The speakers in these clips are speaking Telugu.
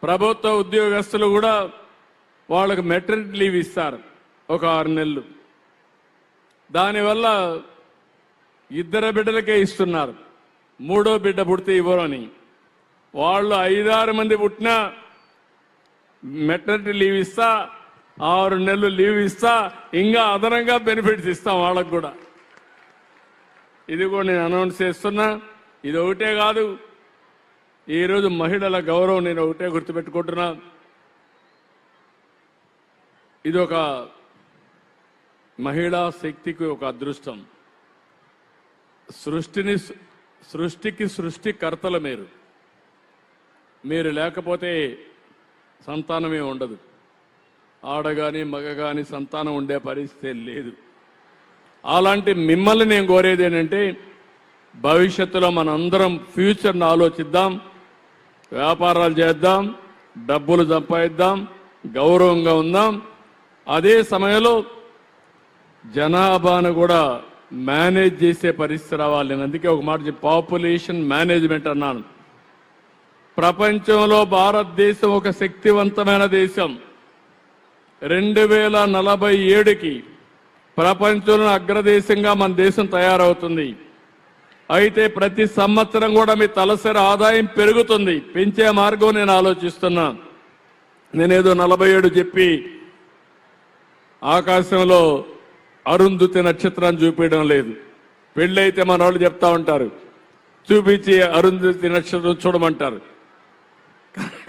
ప్రభుత్వ ఉద్యోగస్తులు కూడా వాళ్ళకు మెటర్నిటీ లీవ్ ఇస్తారు ఒక 6 నెలలు. దానివల్ల 2 బిడ్డలకే ఇస్తున్నారు, 3వ బిడ్డ పుడితే ఇవ్వరు అని. వాళ్ళు 5-6 మంది పుట్టినా మెటర్నిటీ లీవ్ ఇస్తా, 6 నెలలు లీవ్ ఇస్తా, ఇంకా అదనంగా బెనిఫిట్స్ ఇస్తాం వాళ్ళకు కూడా. ఇది కూడా నేను అనౌన్స్ చేస్తున్నా. ఇది ఒకటే కాదు, ఈరోజు మహిళల గౌరవం నేను ఒకటే గుర్తుపెట్టుకుంటున్నా. ఇది ఒక మహిళా శక్తికి ఒక అదృష్టం. సృష్టికి సృష్టికర్తలు మీరు లేకపోతే సంతానమే ఉండదు. ఆడగాని మగగాని సంతానం ఉండే పరిస్థితి లేదు. అలాంటి మిమ్మల్ని నేను కోరేది ఏంటంటే, భవిష్యత్తులో మనందరం ఫ్యూచర్ని ఆలోచిద్దాం, వ్యాపారాలు చేద్దాం, డబ్బులు సంపాదిద్దాం, గౌరవంగా ఉందాం. అదే సమయంలో జనాభాను కూడా మేనేజ్ చేసే పరిస్థితి రావాలి. నేను అందుకే ఒక మాట చెప్పి పాపులేషన్ మేనేజ్మెంట్ అన్నాను. ప్రపంచంలో భారతదేశం ఒక శక్తివంతమైన దేశం. 2047కి ప్రపంచంలో అగ్రదేశంగా మన దేశం తయారవుతుంది. అయితే ప్రతి సంవత్సరం కూడా మీ తలసరి ఆదాయం పెరుగుతుంది. పెంచే మార్గం నేను ఆలోచిస్తున్నా. నేనేదో 47 చెప్పి ఆకాశంలో అరుంధతి నక్షత్రాన్ని చూపించడం లేదు. పెళ్ళైతే మన వాళ్ళు చెప్తా ఉంటారు, చూపించి అరుంధతి నక్షత్రం చూడమంటారు,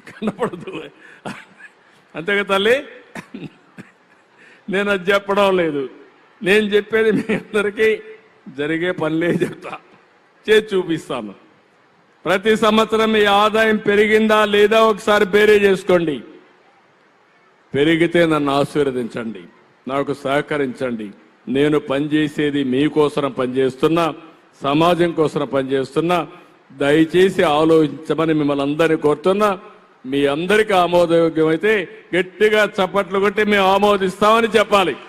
కనపడదు. అంతేగా తల్లి, నేను అది చెప్పడం లేదు. నేను చెప్పేది మీ అందరికీ జరిగే పనులే చెప్తా, చేసి చూపిస్తాను. ప్రతి సంవత్సరం మీ ఆదాయం పెరిగిందా లేదా ఒకసారి బేరీ చేసుకోండి. పెరిగితే నన్ను ఆశీర్వదించండి, నాకు సహకరించండి. నేను పనిచేసేది మీకోసం పనిచేస్తున్నా, సమాజం కోసం పనిచేస్తున్నా. దయచేసి ఆలోచించమని మిమ్మల్ని అందరినీ కోరుతున్నా. మీ అందరికీ ఆమోదయోగ్యమైతే గట్టిగా చప్పట్లు కొట్టి మేము ఆమోదిస్తామని చెప్పాలి.